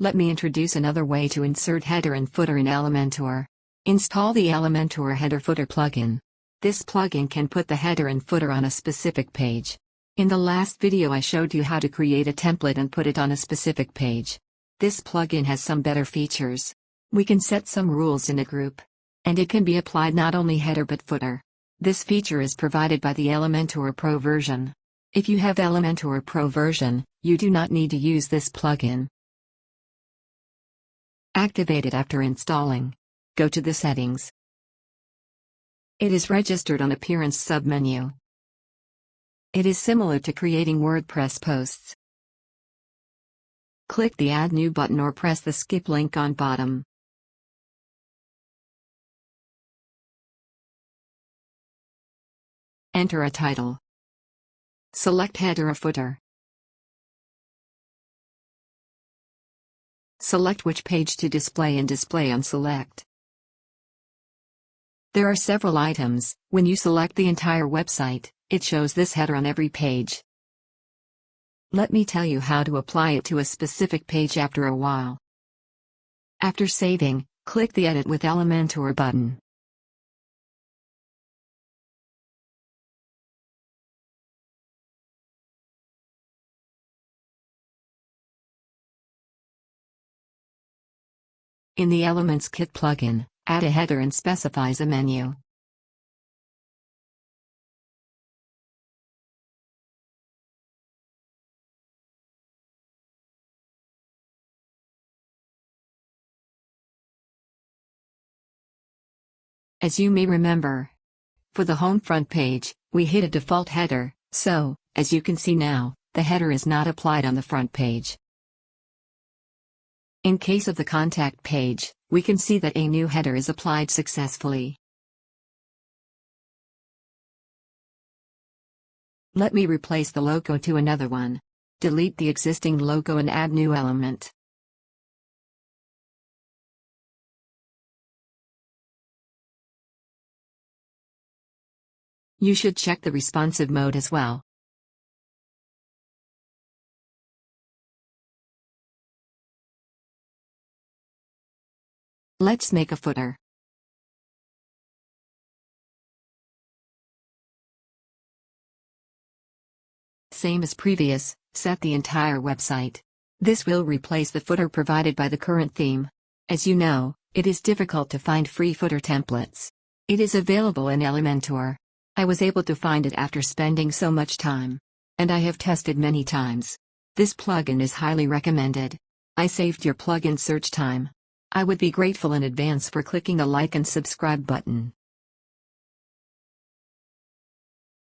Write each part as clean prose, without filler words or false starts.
Let me introduce another way to insert header and footer in Elementor. Install the Elementor Header Footer plugin. This plugin can put the header and footer on a specific page. In the last video I showed you how to create a template and put it on a specific page. This plugin has some better features. We can set some rules in a group. And it can be applied not only header but footer. This feature is provided by the Elementor Pro version. If you have Elementor Pro version, you do not need to use this plugin. Activate it after installing. Go to the settings. It is registered on Appearance submenu. It is similar to creating WordPress posts. Click the Add New button or press the skip link on bottom. Enter a title. Select header or footer. Select which page to display and display on select. There are several items. When you select the entire website, it shows this header on every page. Let me tell you how to apply it to a specific page after a while. After saving, click the Edit with Elementor button. In the Elements Kit plugin, add a header and specifies a menu. As you may remember, for the home front page, we hid a default header, so, as you can see now, the header is not applied on the front page. In case of the contact page, we can see that a new header is applied successfully. Let me replace the logo to another one. Delete the existing logo and add new element. You should check the responsive mode as well. Let's make a footer. Same as previous, set the entire website. This will replace the footer provided by the current theme. As you know, it is difficult to find free footer templates. It is available in Elementor. I was able to find it after spending so much time. And I have tested many times. This plugin is highly recommended. I saved your plugin search time. I would be grateful in advance for clicking the like and subscribe button.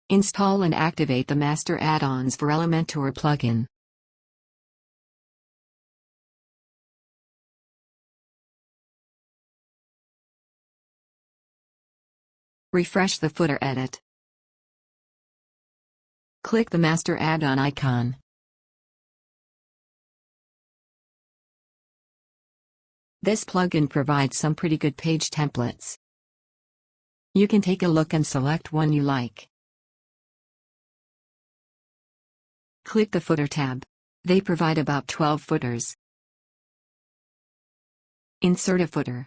Install and activate the master add-ons for Elementor plugin. Refresh the footer edit. Click the master add-on icon. This plugin provides some pretty good page templates. You can take a look and select one you like. Click the Footer tab. They provide about 12 footers. Insert a footer.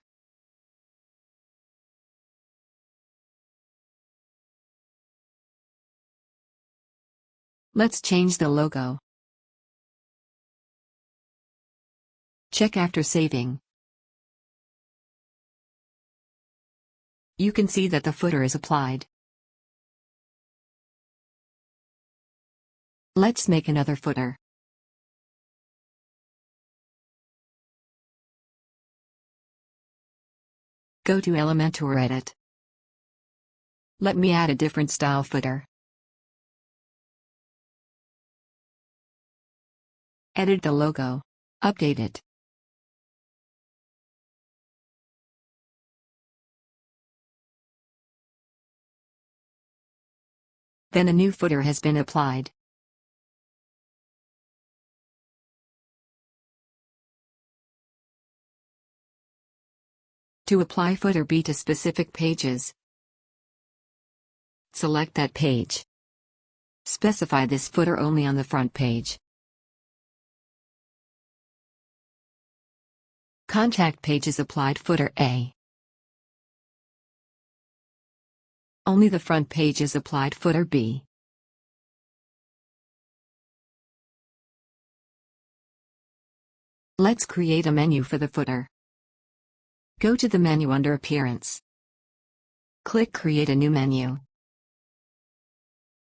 Let's change the logo. Check after saving. You can see that the footer is applied. Let's make another footer. Go to Elementor Edit. Let me add a different style footer. Edit the logo. Update it. Then a new footer has been applied. To apply footer B to specific pages, select that page. Specify this footer only on the front page. Contact page is applied footer A. Only the front page is applied footer B. Let's create a menu for the footer. Go to the menu under Appearance. Click Create a new menu.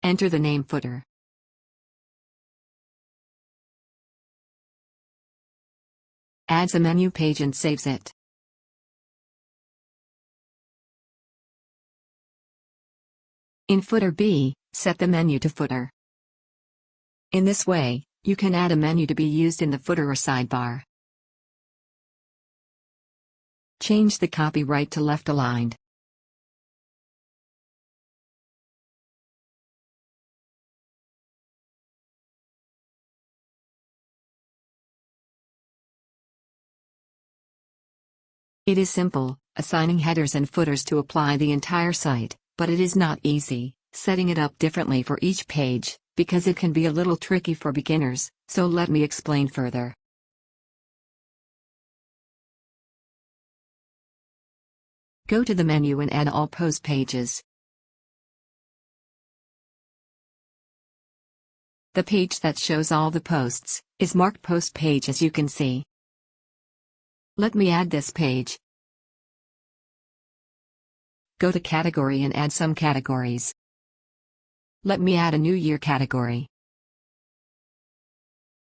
Enter the name Footer. Adds a menu page and saves it. In Footer B, set the menu to Footer. In this way, you can add a menu to be used in the footer or sidebar. Change the copy right to left aligned. It is simple, assigning headers and footers to apply the entire site, but it is not easy, setting it up differently for each page, because it can be a little tricky for beginners, so let me explain further. Go to the menu and add all post pages. The page that shows all the posts is marked Post Page, as you can see. Let me add this page. Go to Category and add some categories. Let me add a New Year category.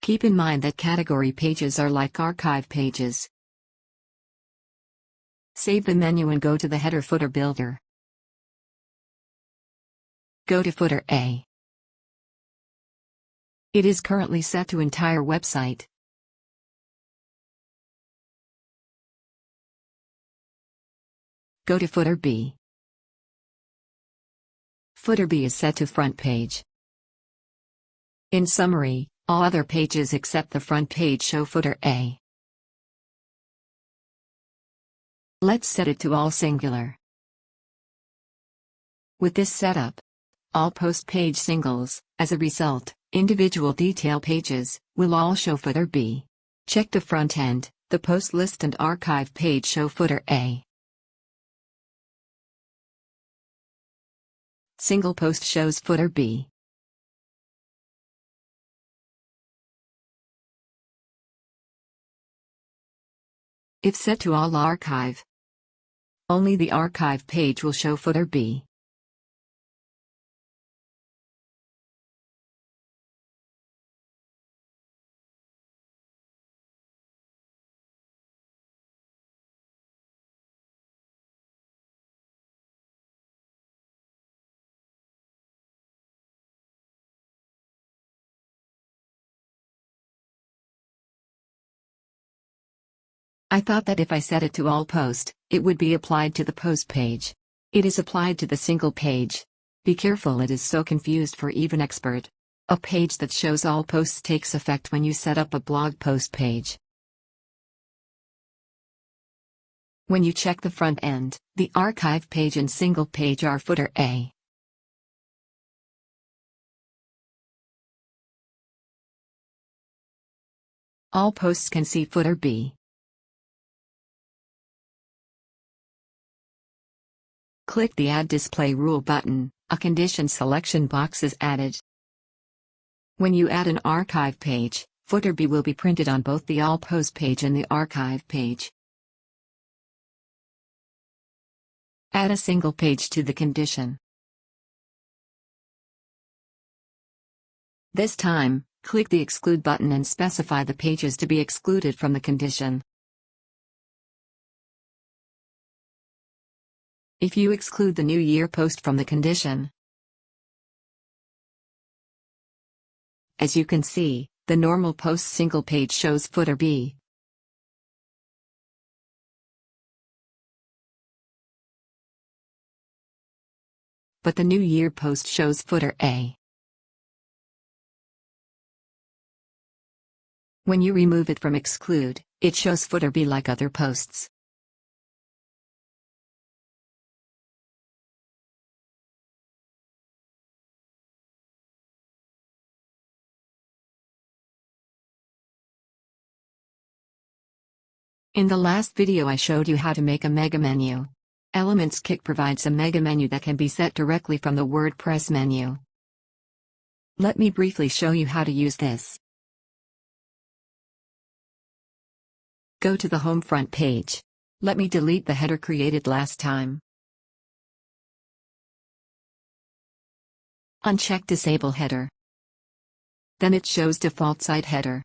Keep in mind that category pages are like archive pages. Save the menu and go to the Header Footer Builder. Go to Footer A. It is currently set to entire website. Go to Footer B. Footer B is set to front page. In summary, all other pages except the front page show Footer A. Let's set it to all singular. With this setup, all post page singles, as a result, individual detail pages, will all show Footer B. Check the front end, the post list and archive page show Footer A. Single post shows Footer B. If set to all archive, only the archive page will show Footer B. I thought that if I set it to all post, it would be applied to the post page. It is applied to the single page. Be careful, it is so confused for even expert. A page that shows all posts takes effect when you set up a blog post page. When you check the front end, the archive page and single page are Footer A. All posts can see Footer B. Click the Add Display Rule button, a condition selection box is added. When you add an archive page, Footer B will be printed on both the All Post page and the archive page. Add a single page to the condition. This time, click the Exclude button and specify the pages to be excluded from the condition. If you exclude the New Year post from the condition, as you can see, the normal post single page shows Footer B. But the New Year post shows Footer A. When you remove it from Exclude, it shows Footer B like other posts. In the last video I showed you how to make a mega menu. Elements Kit provides a mega menu that can be set directly from the WordPress menu. Let me briefly show you how to use this. Go to the home front page. Let me delete the header created last time. Uncheck Disable Header. Then it shows default site header.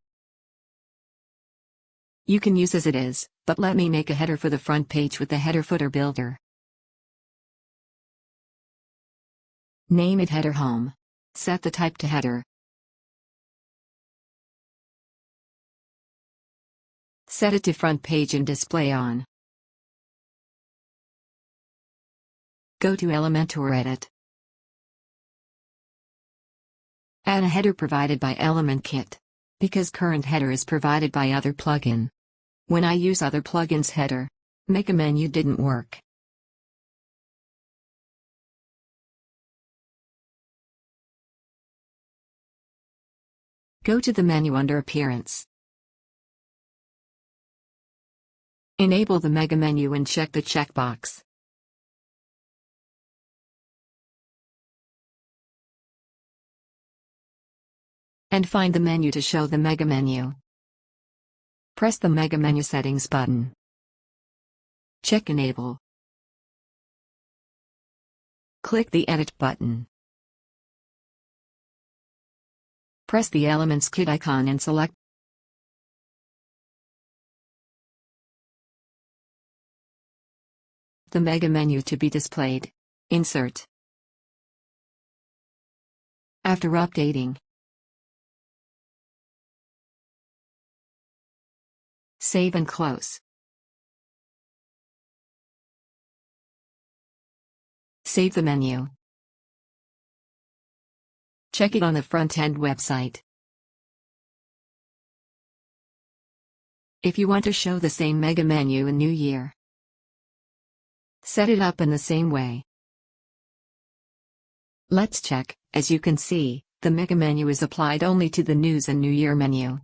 You can use as it is, but let me make a header for the front page with the header footer builder. Name it Header Home. Set the type to header. Set it to front page and display on. Go to Elementor Edit. Add a header provided by Element Kit. Because current header is provided by other plugin. When I use other plugins header, make a menu didn't work. Go to the menu under Appearance. Enable the mega menu and check the checkbox. And find the menu to show the mega menu. Press the mega menu settings button. Check Enable. Click the Edit button. Press the Elements Kit icon and select the mega menu to be displayed. Insert. After updating, save and close. Save the menu. Check it on the front-end website. If you want to show the same mega menu in New Year, set it up in the same way. Let's check. As you can see, the mega menu is applied only to the News and New Year menu.